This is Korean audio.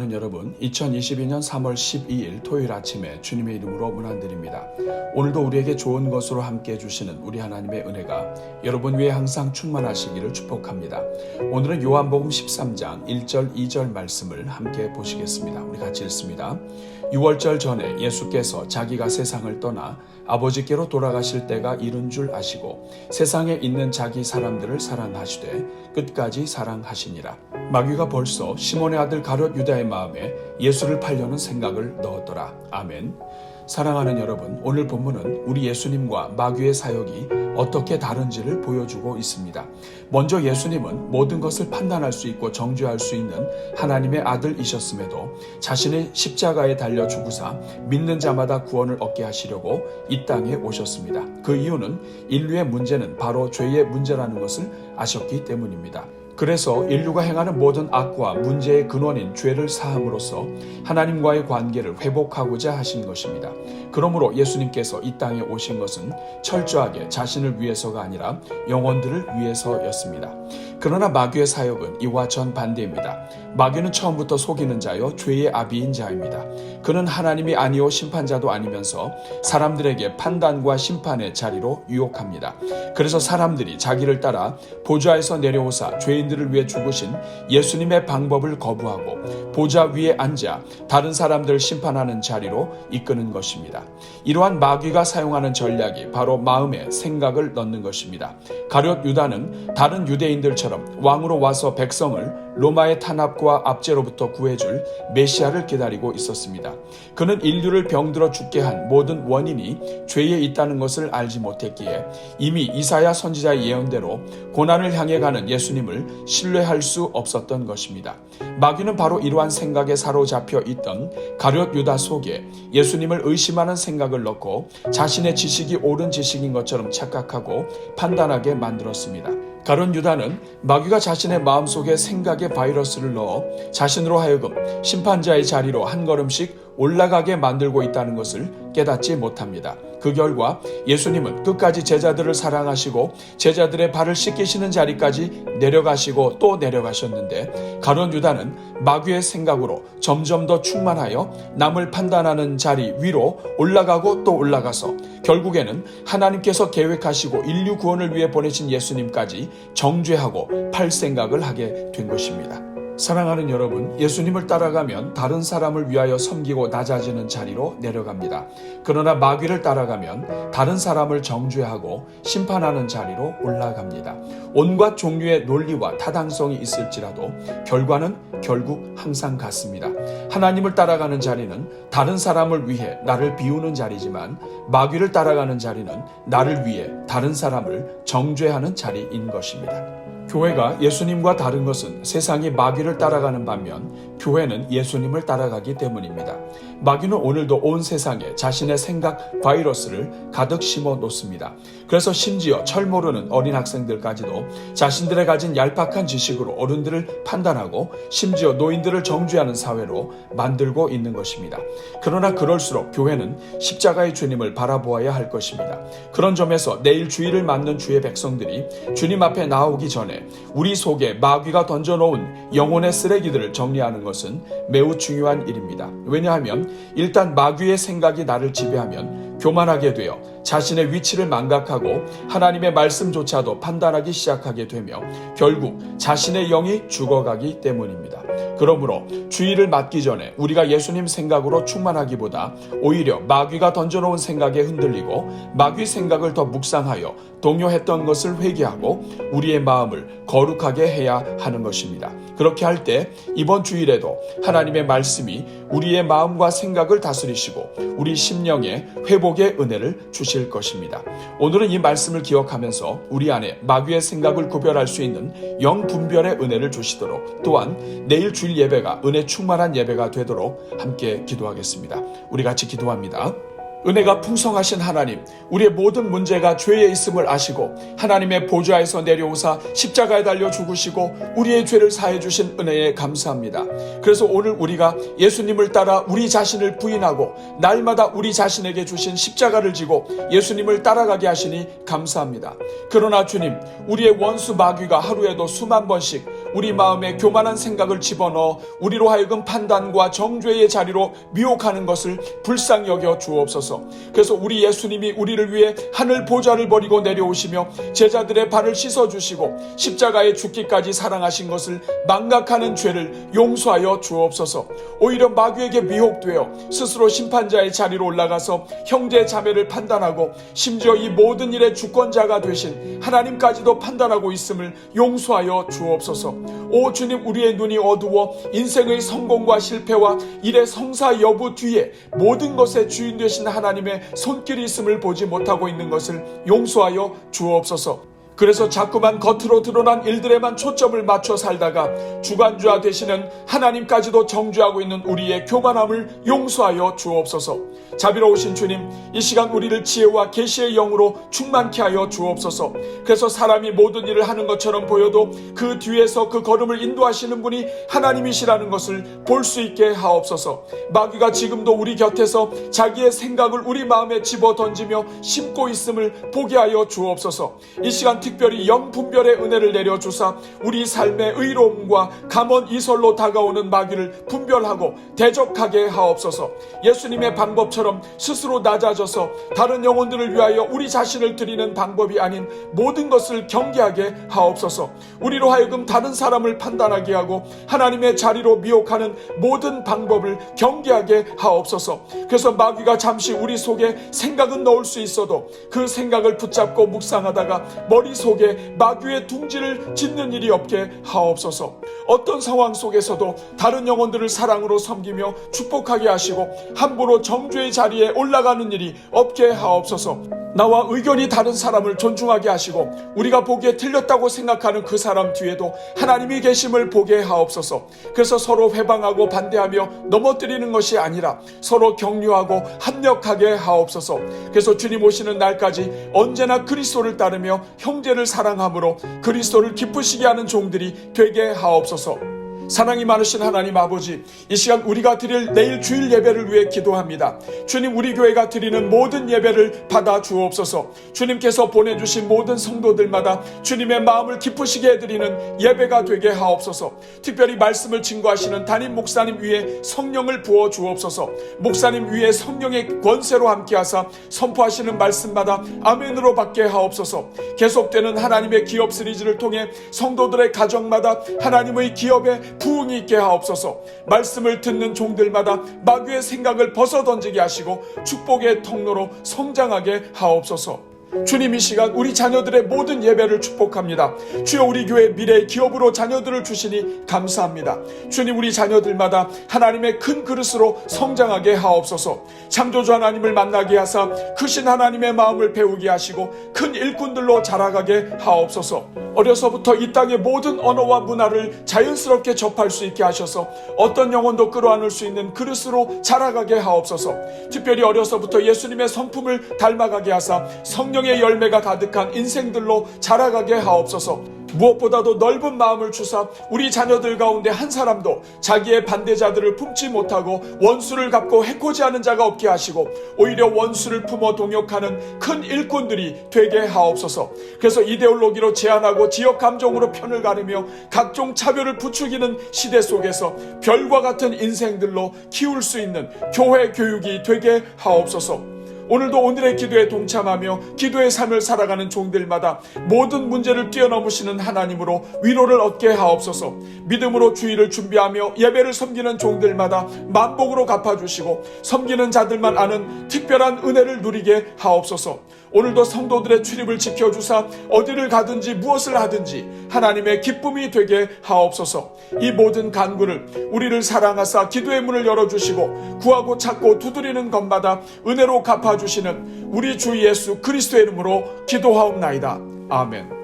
사랑하는 여러분, 2022년 3월 12일 토요일 아침에 주님의 이름으로 문안드립니다. 오늘도 우리에게 좋은 것으로 함께 해주시는 우리 하나님의 은혜가 여러분 위에 항상 충만하시기를 축복합니다. 오늘은 요한복음 13장 1절 2절 말씀을 함께 보시겠습니다. 우리 같이 읽습니다. 6월절 전에 예수께서 자기가 세상을 떠나 아버지께로 돌아가실 때가 이른 줄 아시고 세상에 있는 자기 사람들을 사랑하시되 끝까지 사랑하시니라. 마귀가 벌써 시몬의 아들 가룟 유다의 마음에 예수를 팔려는 생각을 넣었더라. 아멘. 사랑하는 여러분, 오늘 본문은 우리 예수님과 마귀의 사역이 어떻게 다른지를 보여주고 있습니다. 먼저 예수님은 모든 것을 판단할 수 있고 정죄할 수 있는 하나님의 아들이셨음에도 자신의 십자가에 달려 죽으사 믿는 자마다 구원을 얻게 하시려고 이 땅에 오셨습니다. 그 이유는 인류의 문제는 바로 죄의 문제라는 것을 아셨기 때문입니다. 그래서 인류가 행하는 모든 악과 문제의 근원인 죄를 사함으로써 하나님과의 관계를 회복하고자 하신 것입니다. 그러므로 예수님께서 이 땅에 오신 것은 철저하게 자신을 위해서가 아니라 영혼들을 위해서였습니다. 그러나 마귀의 사역은 이와 정반대입니다. 마귀는 처음부터 속이는 자요 죄의 아비인 자입니다. 그는 하나님이 아니오 심판자도 아니면서 사람들에게 판단과 심판의 자리로 유혹합니다. 그래서 사람들이 자기를 따라 보좌에서 내려오사 죄인들을 위해 죽으신 예수님의 방법을 거부하고 보좌 위에 앉아 다른 사람들을 심판하는 자리로 이끄는 것입니다. 이러한 마귀가 사용하는 전략이 바로 마음에 생각을 넣는 것입니다. 가룟 유다는 다른 유대인들처럼 왕으로 와서 백성을 로마의 탄압과 압제로부터 구해줄 메시아를 기다리고 있었습니다. 그는 인류를 병들어 죽게 한 모든 원인이 죄에 있다는 것을 알지 못했기에 이미 이사야 선지자의 예언대로 고난을 향해 가는 예수님을 신뢰할 수 없었던 것입니다. 마귀는 바로 이러한 생각에 사로잡혀 있던 가룟 유다 속에 예수님을 의심하는 생각을 넣고 자신의 지식이 옳은 지식인 것처럼 착각하고 판단하게 만들었습니다. 가룟 유다는 마귀가 자신의 마음속에 생각의 바이러스를 넣어 자신으로 하여금 심판자의 자리로 한 걸음씩 올라가게 만들고 있다는 것을 깨닫지 못합니다. 그 결과 예수님은 끝까지 제자들을 사랑하시고 제자들의 발을 씻기시는 자리까지 내려가시고 또 내려가셨는데 가룟 유다는 마귀의 생각으로 점점 더 충만하여 남을 판단하는 자리 위로 올라가고 또 올라가서 결국에는 하나님께서 계획하시고 인류 구원을 위해 보내신 예수님까지 정죄하고 팔 생각을 하게 된 것입니다. 사랑하는 여러분, 예수님을 따라가면 다른 사람을 위하여 섬기고 낮아지는 자리로 내려갑니다. 그러나 마귀를 따라가면 다른 사람을 정죄하고 심판하는 자리로 올라갑니다. 온갖 종류의 논리와 타당성이 있을지라도 결과는 결국 항상 같습니다. 하나님을 따라가는 자리는 다른 사람을 위해 나를 비우는 자리지만 마귀를 따라가는 자리는 나를 위해 다른 사람을 정죄하는 자리인 것입니다. 교회가 예수님과 다른 것은 세상이 마귀를 따라가는 반면 교회는 예수님을 따라가기 때문입니다. 마귀는 오늘도 온 세상에 자신의 생각 바이러스를 가득 심어 놓습니다. 그래서 심지어 철 모르는 어린 학생들까지도 자신들의 가진 얄팍한 지식으로 어른들을 판단하고 심지어 노인들을 정죄하는 사회로 만들고 있는 것입니다. 그러나 그럴수록 교회는 십자가의 주님을 바라보아야 할 것입니다. 그런 점에서 내일 주일을 맞는 주의 백성들이 주님 앞에 나오기 전에 우리 속에 마귀가 던져놓은 영혼의 쓰레기들을 정리하는 것은 매우 중요한 일입니다. 왜냐하면 일단 마귀의 생각이 나를 지배하면 교만하게 되어 자신의 위치를 망각하고 하나님의 말씀조차도 판단하기 시작하게 되며 결국 자신의 영이 죽어가기 때문입니다. 그러므로 주일을 맞기 전에 우리가 예수님 생각으로 충만하기보다 오히려 마귀가 던져놓은 생각에 흔들리고 마귀 생각을 더 묵상하여 동요했던 것을 회개하고 우리의 마음을 거룩하게 해야 하는 것입니다. 그렇게 할 때 이번 주일에도 하나님의 말씀이 우리의 마음과 생각을 다스리시고 우리 심령에 회복의 은혜를 주실 것입니다. 오늘은 이 말씀을 기억하면서 우리 안에 마귀의 생각을 구별할 수 있는 영분별의 은혜를 주시도록 또한 내일 주일 예배가 은혜 충만한 예배가 되도록 함께 기도하겠습니다. 우리 같이 기도합니다. 은혜가 풍성하신 하나님, 우리의 모든 문제가 죄에 있음을 아시고 하나님의 보좌에서 내려오사 십자가에 달려 죽으시고 우리의 죄를 사해 주신 은혜에 감사합니다. 그래서 오늘 우리가 예수님을 따라 우리 자신을 부인하고 날마다 우리 자신에게 주신 십자가를 지고 예수님을 따라가게 하시니 감사합니다. 그러나 주님, 우리의 원수 마귀가 하루에도 수만 번씩 우리 마음에 교만한 생각을 집어넣어 우리로 하여금 판단과 정죄의 자리로 미혹하는 것을 불쌍히 여겨 주옵소서. 그래서 우리 예수님이 우리를 위해 하늘 보좌를 버리고 내려오시며 제자들의 발을 씻어주시고 십자가에 죽기까지 사랑하신 것을 망각하는 죄를 용서하여 주옵소서. 오히려 마귀에게 미혹되어 스스로 심판자의 자리로 올라가서 형제 자매를 판단하고 심지어 이 모든 일의 주권자가 되신 하나님까지도 판단하고 있음을 용서하여 주옵소서. 오 주님, 우리의 눈이 어두워 인생의 성공과 실패와 일의 성사 여부 뒤에 모든 것의 주인 되신 하나님의 손길이 있음을 보지 못하고 있는 것을 용서하여 주옵소서. 그래서 자꾸만 겉으로 드러난 일들에만 초점을 맞춰 살다가 주관주와 되시는 하나님까지도 정죄하고 있는 우리의 교만함을 용서하여 주옵소서. 자비로우신 주님, 이 시간 우리를 지혜와 계시의 영으로 충만케 하여 주옵소서. 그래서 사람이 모든 일을 하는 것처럼 보여도 그 뒤에서 그 걸음을 인도하시는 분이 하나님이시라는 것을 볼 수 있게 하옵소서. 마귀가 지금도 우리 곁에서 자기의 생각을 우리 마음에 집어 던지며 심고 있음을 보게 하여 주옵소서. 이 시간 특별히 영분별의 은혜를 내려주사 우리 삶의 의로움과 감언 이설로 다가오는 마귀를 분별하고 대적하게 하옵소서. 예수님의 방법처럼 스스로 낮아져서 다른 영혼들을 위하여 우리 자신을 드리는 방법이 아닌 모든 것을 경계하게 하옵소서. 우리로 하여금 다른 사람을 판단하게 하고 하나님의 자리로 미혹하는 모든 방법을 경계하게 하옵소서. 그래서 마귀가 잠시 우리 속에 생각은 넣을 수 있어도 그 생각을 붙잡고 묵상하다가 머릿속에 마귀의 둥지를 짓는 일이 없게 하옵소서. 어떤 상황 속에서도 다른 영혼들을 사랑으로 섬기며 축복하게 하시고 함부로 정죄의 자리에 올라가는 일이 없게 하옵소서. 나와 의견이 다른 사람을 존중하게 하시고 우리가 보기에 틀렸다고 생각하는 그 사람 뒤에도 하나님이 계심을 보게 하옵소서. 그래서 서로 회방하고 반대하며 넘어뜨리는 것이 아니라 서로 격려하고 합력하게 하옵소서. 그래서 주님 오시는 날까지 언제나 그리스도를 따르며 형제를 사랑함으로 그리스도를 기쁘시게 하는 종들이 되게 하옵소서. 사랑이 많으신 하나님 아버지, 이 시간 우리가 드릴 내일 주일 예배를 위해 기도합니다. 주님, 우리 교회가 드리는 모든 예배를 받아 주옵소서. 주님께서 보내주신 모든 성도들마다 주님의 마음을 기쁘시게 해드리는 예배가 되게 하옵소서. 특별히 말씀을 증거하시는 담임 목사님 위에 성령을 부어 주옵소서. 목사님 위에 성령의 권세로 함께하사 선포하시는 말씀마다 아멘으로 받게 하옵소서. 계속되는 하나님의 기업 시리즈를 통해 성도들의 가정마다 하나님의 기업에 부흥이 있게 하옵소서. 말씀을 듣는 종들마다 마귀의 생각을 벗어던지게 하시고 축복의 통로로 성장하게 하옵소서. 주님, 이 시간 우리 자녀들의 모든 예배를 축복합니다. 주여, 우리 교회 미래의 기업으로 자녀들을 주시니 감사합니다. 주님, 우리 자녀들마다 하나님의 큰 그릇으로 성장하게 하옵소서. 창조주 하나님을 만나게 하사 크신 하나님의 마음을 배우게 하시고 큰 일꾼들로 자라가게 하옵소서. 어려서부터 이 땅의 모든 언어와 문화를 자연스럽게 접할 수 있게 하셔서 어떤 영혼도 끌어안을 수 있는 그릇으로 자라가게 하옵소서. 특별히 어려서부터 예수님의 성품을 닮아가게 하사 성령의 열매가 가득한 인생들로 자라가게 하옵소서. 무엇보다도 넓은 마음을 주사 우리 자녀들 가운데 한 사람도 자기의 반대자들을 품지 못하고 원수를 갚고 해코지하는 자가 없게 하시고 오히려 원수를 품어 동역하는 큰 일꾼들이 되게 하옵소서. 그래서 이데올로기로 제한하고 지역 감정으로 편을 가르며 각종 차별을 부추기는 시대 속에서 별과 같은 인생들로 키울 수 있는 교회 교육이 되게 하옵소서. 오늘도 오늘의 기도에 동참하며 기도의 삶을 살아가는 종들마다 모든 문제를 뛰어넘으시는 하나님으로 위로를 얻게 하옵소서. 믿음으로 주일을 준비하며 예배를 섬기는 종들마다 만복으로 갚아주시고 섬기는 자들만 아는 특별한 은혜를 누리게 하옵소서. 오늘도 성도들의 출입을 지켜주사 어디를 가든지 무엇을 하든지 하나님의 기쁨이 되게 하옵소서. 이 모든 간구를 우리를 사랑하사 기도의 문을 열어주시고 구하고 찾고 두드리는 것마다 은혜로 갚아주시는 우리 주 예수 그리스도의 이름으로 기도하옵나이다. 아멘.